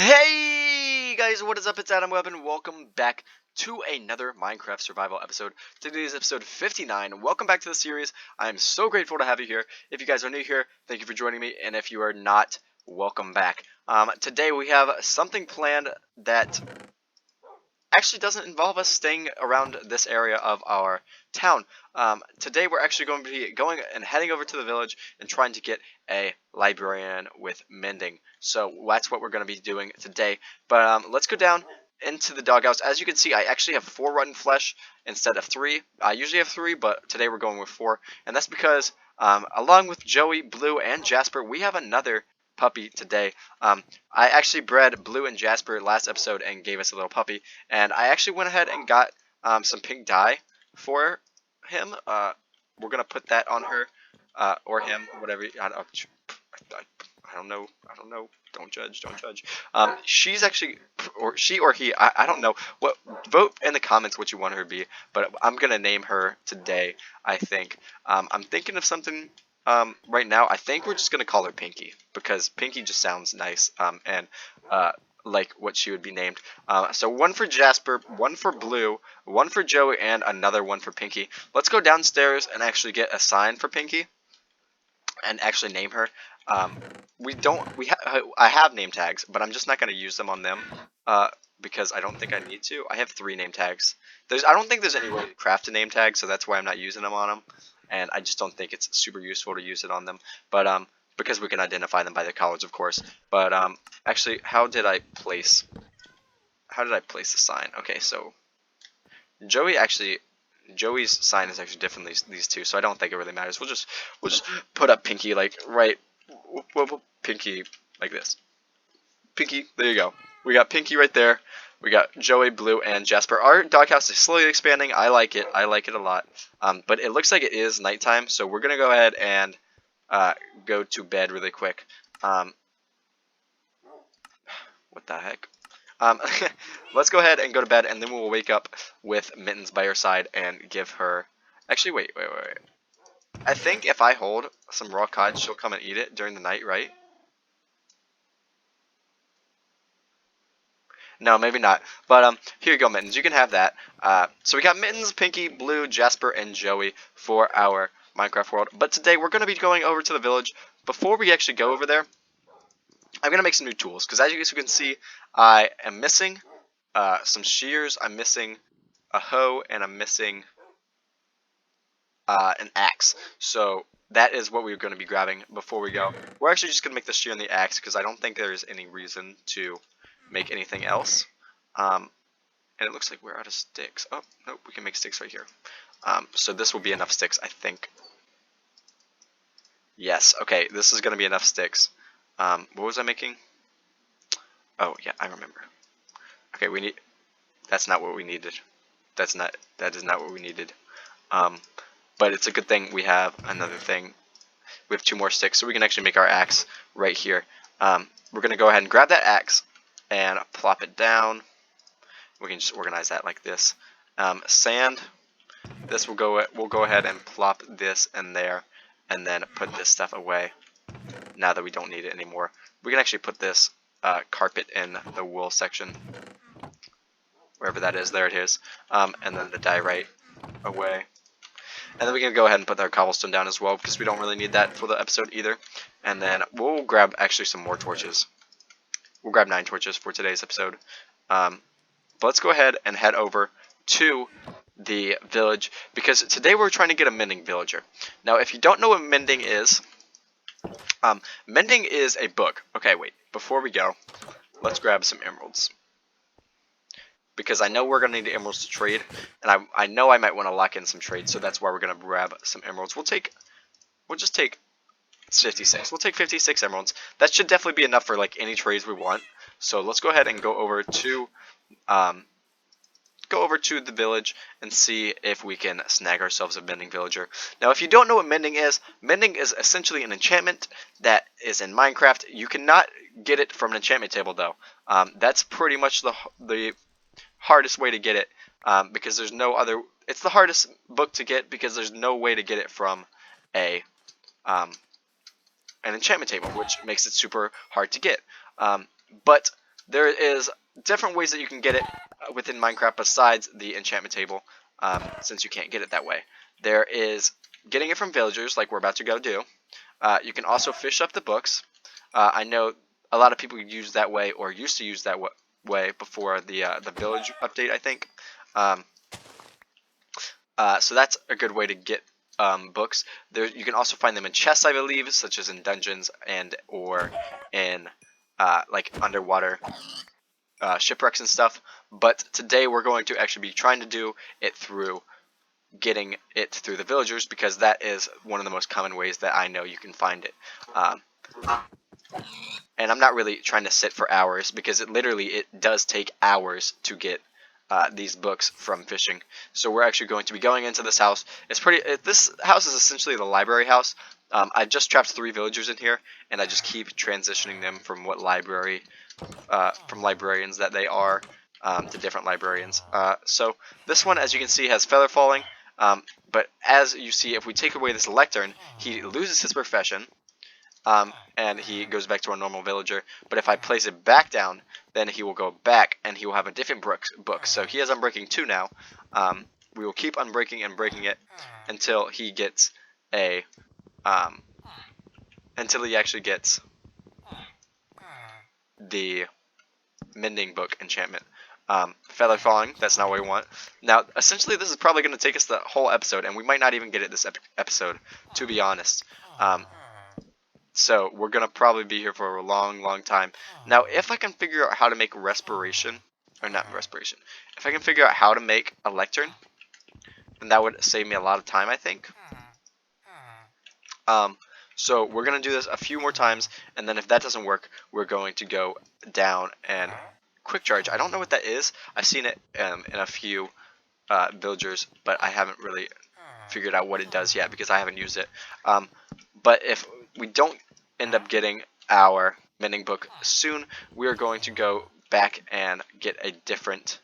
Hey guys, what is up? It's Adam Webb and welcome back to another Minecraft survival episode. Today is episode 59. Welcome back to the series. I am so grateful to have you here. If you guys are new here, thank you for joining me, and if you are not, welcome back. Today we have something planned that actually doesn't involve us staying around this area of our town. Today we're actually going to be going and heading over to the village and trying to get a librarian with mending. So that's what we're going to be doing today. But let's go down into the doghouse. As you can see, I actually have 4 rotten flesh instead of 3. I usually have 3, but today we're going with 4. And that's because along with Joey, Blue, and Jasper, we have another puppy today. I actually bred Blue and Jasper last episode and gave us a little puppy, and I actually went ahead and got some pink dye for him. We're gonna put that on her or him, whatever. I don't know. Don't judge. She's actually, or she or he. I don't know. What? Vote in the comments what you want her to be. But I'm gonna name her today. I think. I'm thinking of something. Right now, I think we're just gonna call her Pinky because Pinky just sounds nice. And like what she would be named. So 1 for Jasper, 1 for Blue, 1 for Joey, and another 1 for Pinky. Let's go downstairs and actually get a sign for Pinky and actually name her. I have name tags, but I'm just not gonna use them on them. Because I don't think I need to. I have 3 name tags. I don't think there's any way to craft a name tag, so that's why I'm not using them on them. And I just don't think it's super useful to use it on them. But because we can identify them by their colors, of course. But actually, how did I place the sign? Okay, so Joey's sign is actually different than these two, so I don't think it really matters. We'll just put up Pinky like right, Pinky like this. Pinky, there you go. We got Pinky right there. We got Joey, Blue, and Jasper. Our doghouse is slowly expanding. I like it. I like it a lot. But it looks like it is nighttime, so we're gonna go ahead and go to bed really quick. What the heck? Let's go ahead and go to bed, and then we'll wake up with Mittens by her side and give her. Actually, wait. I think if I hold some raw cod, she'll come and eat it during the night, right? No, maybe not. But here you go, Mittens. You can have that. So we got Mittens, Pinky, Blue, Jasper, and Joey for our Minecraft world. But today we're going to be going over to the village. Before we actually go over there, I'm going to make some new tools. Because as you guys can see, I am missing some shears. I'm missing a hoe. And I'm missing an axe. So that is what we're going to be grabbing before we go. We're actually just going to make the shear and the axe. Because I don't think there's any reason to make anything else. And it looks like we're out of sticks. Oh, nope, we can make sticks right here. So this will be enough sticks, I think. Yes, okay, this is going to be enough sticks. What was I making? Oh, yeah, I remember. Okay, that's not what we needed. That is not what we needed. But it's a good thing we have another thing. We have 2 more sticks, so we can actually make our axe right here. We're going to go ahead and grab that axe and plop it down. We can just organize that like this. Sand. We'll go ahead and plop this in there, and then put this stuff away. Now that we don't need it anymore, we can actually put this carpet in the wool section, wherever that is. There it is. And then the diorite away. And then we can go ahead and put our cobblestone down as well, because we don't really need that for the episode either. And then we'll grab actually some more torches. We'll grab 9 torches for today's episode. But let's go ahead and head over to the village, because today we're trying to get a mending villager. Now, if you don't know what mending is a book. Okay, wait. Before we go, let's grab some emeralds. Because I know we're going to need emeralds to trade, and I know I might want to lock in some trades, so that's why we're going to grab some emeralds. We'll just take 56. We'll take 56 emeralds. That should definitely be enough for like any trades we want. So let's go ahead and go over to the village and see if we can snag ourselves a mending villager. Now, if you don't know what mending is essentially an enchantment that is in Minecraft. You cannot get it from an enchantment table, though. That's pretty much the hardest way to get it, because there's no other. It's the hardest book to get because there's no way to get it from an enchantment table, which makes it super hard to get. But there is different ways that you can get it within Minecraft besides the enchantment table, since you can't get it that way. There is getting it from villagers, like we're about to go do. You can also fish up the books. I know a lot of people use that way, or used to use that way before the village update, I think. So that's a good way to get books. There, you can also find them in chests, I believe, such as in dungeons and or in like underwater shipwrecks and stuff. But today we're going to actually be trying to do it through getting it through the villagers, because that is one of the most common ways that I know you can find it. And I'm not really trying to sit for hours, because it does take hours to get these books from fishing. So we're actually going to be going into this house. This house is essentially the library house. I just trapped 3 villagers in here, and I just keep transitioning them from what library, from librarians that they are, to different librarians. So this one, as you can see, has feather falling. But as you see, if we take away this lectern, he loses his profession. And he goes back to a normal villager. But if I place it back down, then he will go back, and he will have a different book. So he has Unbreaking 2 now. We will keep unbreaking and breaking it until he gets a, until he actually gets the mending book enchantment. Feather falling, that's not what we want. Now, essentially, this is probably going to take us the whole episode, and we might not even get it this episode, to be honest. So we're going to probably be here for a long, long time. Now, if I can figure out how to make respiration, or not respiration, if I can figure out how to make a lectern, then that would save me a lot of time, I think. So we're going to do this a few more times, and then if that doesn't work, we're going to go down and quick charge. I don't know what that is. I've seen it in a few villagers, but I haven't really figured out what it does yet, because I haven't used it. But if we don't end up getting our mending book soon, we're going to go back and get a different,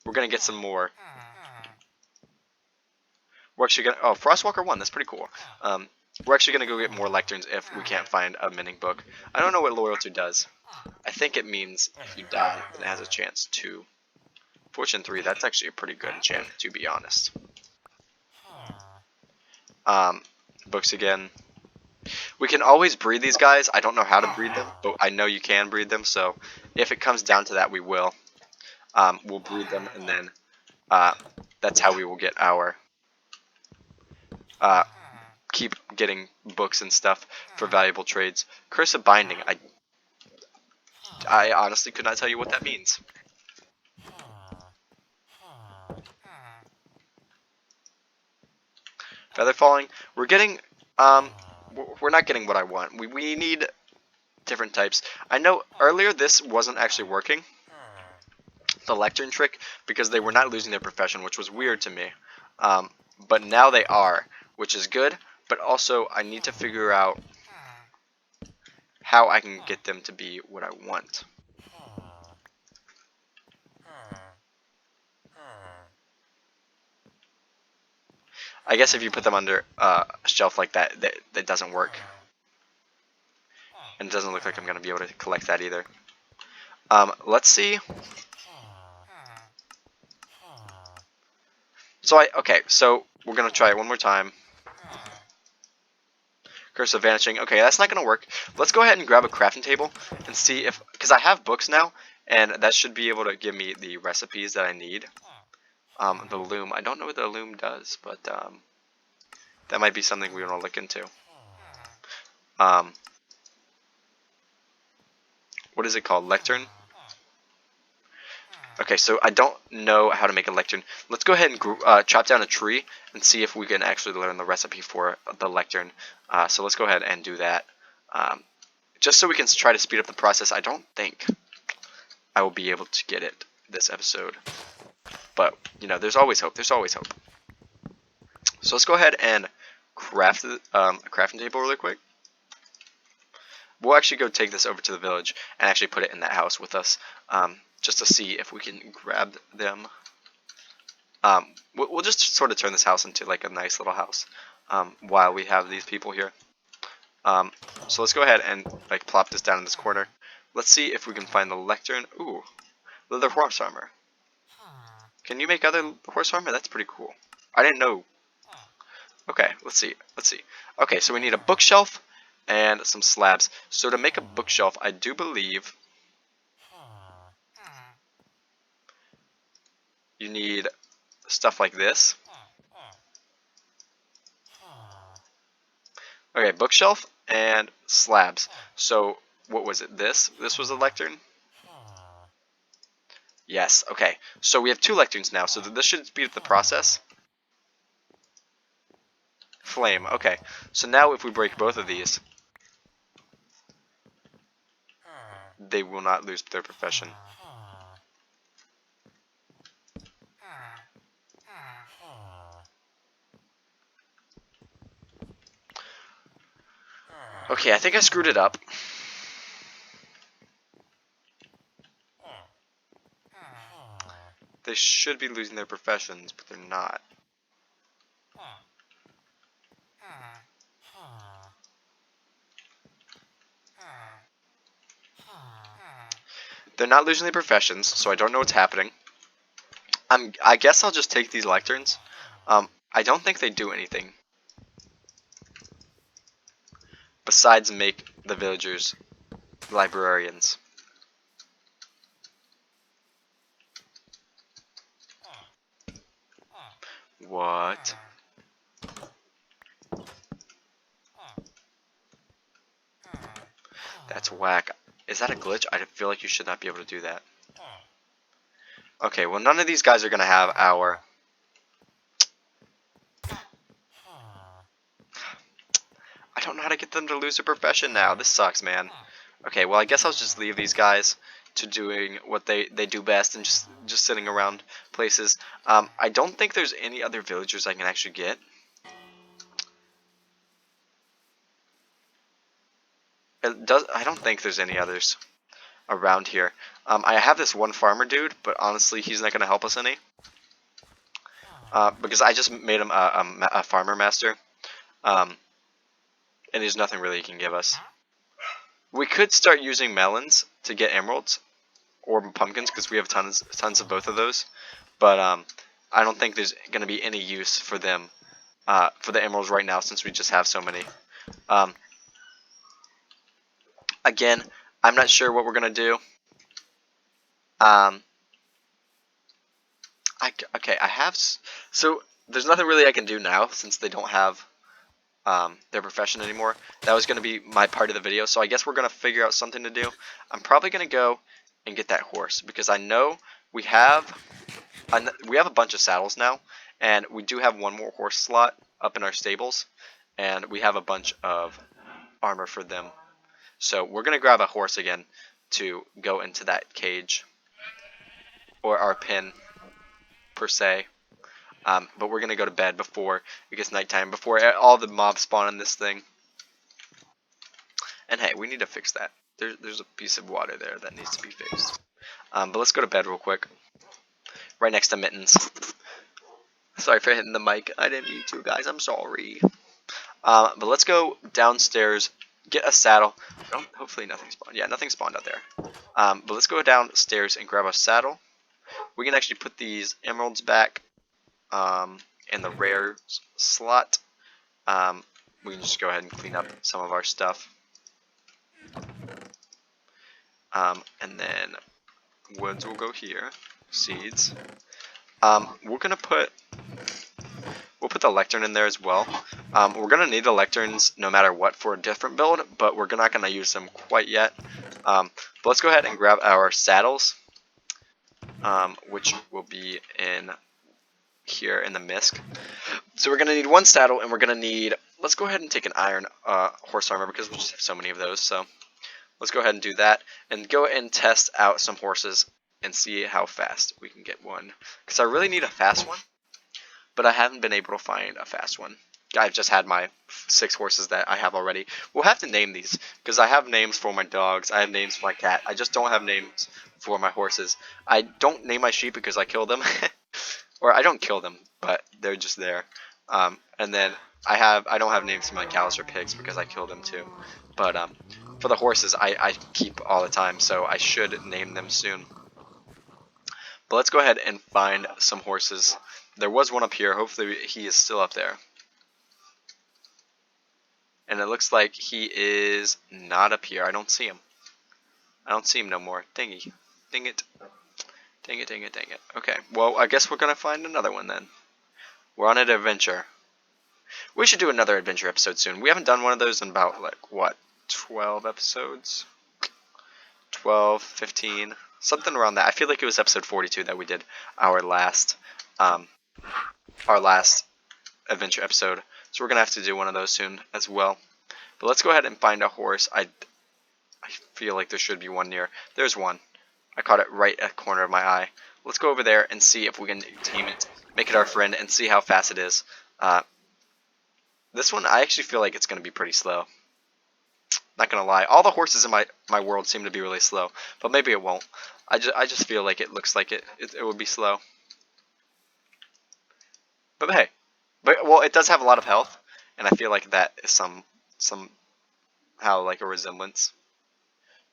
we're going to get some more. We're actually going to, oh, Frostwalker 1, that's pretty cool. We're actually going to go get more lecterns if we can't find a mending book. I don't know what loyalty does. I think it means if you die, then it has a chance to. Fortune 3, that's actually a pretty good enchantment, to be honest. Books again. We can always breed these guys. I don't know how to breed them, but I know you can breed them. So if it comes down to that, we will. We'll breed them, and then that's how we will get our keep getting books and stuff for valuable trades. Curse of Binding. I honestly could not tell you what that means. Feather falling. We're getting we're not getting what I want. We need different types. I know earlier this wasn't actually working, the lectern trick, because they were not losing their profession, which was weird to me. But now they are, which is good. But also I need to figure out how I can get them to be what I want. I guess if you put them under a shelf like that, that doesn't work. And it doesn't look like I'm going to be able to collect that either. Let's see. Okay, so we're going to try it one more time. Curse of Vanishing. Okay, that's not going to work. Let's go ahead and grab a crafting table and see if, because I have books now, and that should be able to give me the recipes that I need. The loom. I don't know what the loom does, but that might be something we want to look into. What is it called? Lectern? Okay, so I don't know how to make a lectern. Let's go ahead and chop down a tree and see if we can actually learn the recipe for the lectern. So let's go ahead and do that. Just so we can try to speed up the process. I don't think I will be able to get it this episode. But, you know, there's always hope. There's always hope. So let's go ahead and craft a crafting table really quick. We'll actually go take this over to the village and actually put it in that house with us, just to see if we can grab them. We'll just sort of turn this house into like a nice little house while we have these people here. So let's go ahead and like plop this down in this corner. Let's see if we can find the Lectern. Ooh, leather horse armor. Can you make other horse armor? That's pretty cool. I didn't know. Okay, let's see. Let's see. Okay, so we need a bookshelf and some slabs. So to make a bookshelf, I do believe you need stuff like this. Okay, bookshelf and slabs. So what was it? This was a lectern? Yes, okay. So we have 2 lecterns now, so this should speed up the process. Flame, okay. So now if we break both of these, they will not lose their profession. Okay, I think I screwed it up. They should be losing their professions, but they're not. They're not losing their professions, so I don't know what's happening. I guess I'll just take these lecterns. I don't think they do anything besides make the villagers librarians. What? That's whack. Is that a glitch? I feel like you should not be able to do that. Okay, well none of these guys are going to have our... I don't know how to get them to lose their profession now. This sucks, man. Okay, well I guess I'll just leave these guys to doing what they do best and just sitting around places. I don't think there's any other villagers I can actually get. I don't think there's any others around here. I have this one farmer dude, but honestly, he's not going to help us any. Because I just made him a farmer master. And there's nothing really he can give us. We could start using melons to get emeralds. Or pumpkins, because we have tons of both of those. But I don't think there's going to be any use for them, for the emeralds right now, since we just have so many. Again, I'm not sure what we're going to do. Okay, I have... So, there's nothing really I can do now, since they don't have their profession anymore. That was going to be my part of the video, so I guess we're going to figure out something to do. I'm probably going to go and get that horse, because I know we have a bunch of saddles now, and we do have one more horse slot up in our stables, and we have a bunch of armor for them. So we're going to grab a horse again to go into that cage, or our pen, per se. But we're going to go to bed before it gets nighttime, before all the mobs spawn in this thing. And hey, we need to fix that. There's a piece of water there that needs to be fixed. But let's go to bed real quick. Right next to Mittens. Sorry for hitting the mic. I didn't mean to, guys. I'm sorry. But let's go downstairs, get a saddle. Oh, hopefully nothing spawned. Yeah, nothing spawned out there. But let's go downstairs and grab a saddle. We can actually put these emeralds back in the rare slot. We can just go ahead and clean up some of our stuff. And then woods will go here. Seeds. We'll put the lectern in there as well. We're gonna need the lecterns no matter what for a different build, but we're not gonna use them quite yet. But let's go ahead and grab our saddles, which will be in here in the misc. So we're gonna need one saddle, and we're gonna need. Let's go ahead and take an iron horse armor, because we just have so many of those. So let's go ahead and do that, and go and test out some horses and see how fast we can get one. Because I really need a fast one, but I haven't been able to find a fast one. I've just had my 6 horses that I have already. We'll have to name these, because I have names for my dogs, I have names for my cat. I just don't have names for my horses. I don't name my sheep because I kill them. Or I don't kill them, but they're just there. And then I don't have names for my cows or pigs because I kill them too. But For the horses, I keep all the time, so I should name them soon. But let's go ahead and find some horses. There was one up here. Hopefully he is still up there. And it looks like he is not up here. I don't see him. I don't see him no more. Dingy. Dang it. Dang it, dang it, dang it. Okay, well, I guess we're going to find another one then. We're on an adventure. We should do another adventure episode soon. We haven't done one of those in about, like, what, 12 episodes? 12, 15, something around that. I feel like it was episode 42 that we did our last adventure episode. So we're going to have to do one of those soon as well. But let's go ahead and find a horse. I feel like there should be one near. There's one. I caught it right at the corner of my eye. Let's go over there and see if we can tame it, make it our friend, and see how fast it is. This one, I actually feel like it's going to be pretty slow. Not going to lie. All the horses in my world seem to be really slow, but maybe it won't. I just feel like it looks like it would be slow. But hey, well, it does have a lot of health, and I feel like that is somehow like a resemblance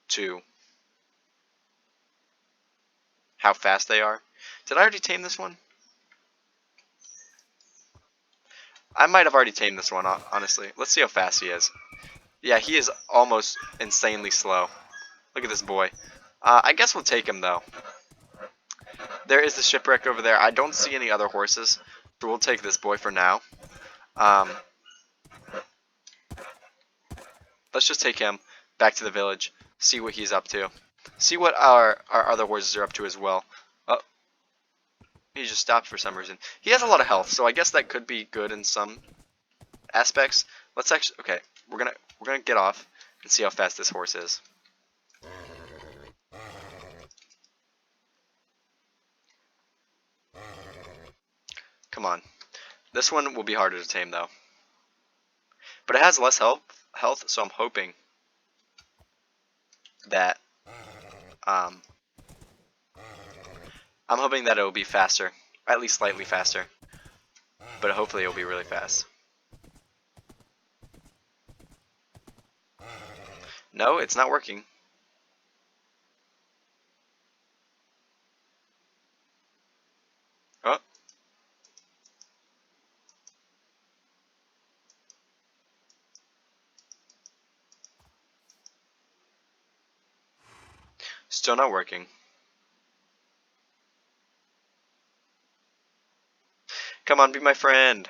to how fast they are. Did I already tame this one? I might have already tamed this one, honestly. Let's see how fast he is. Yeah, he is almost insanely slow. Look at this boy. I guess we'll take him, though. There is the shipwreck over there. I don't see any other horses, so we'll take this boy for now. Let's just take him back to the village, see what he's up to. See what our other horses are up to as well. Oh, he just stopped for some reason. He has a lot of health, so I guess that could be good in some aspects. Let's actually, okay, we're gonna get off and see how fast this horse is. Come on. This one will be harder to tame though. But it has less health, so I'm hoping that it will be faster, at least slightly faster. But hopefully it will be really fast. No, it's not working. Oh. Still not working. Come on, be my friend.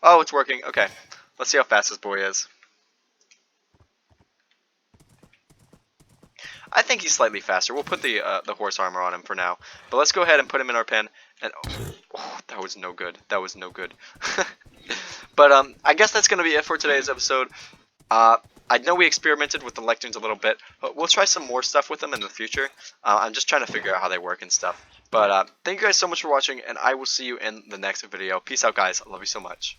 Oh, it's working. Okay. Let's see how fast this boy is. I think he's slightly faster. We'll put the horse armor on him for now. But let's go ahead and put him in our pen. And oh, that was no good. That was no good. But I guess that's gonna be it for today's episode. I know we experimented with the Lecterns a little bit, but we'll try some more stuff with them in the future. I'm just trying to figure out how they work and stuff. But thank you guys so much for watching, and I will see you in the next video. Peace out, guys. I love you so much.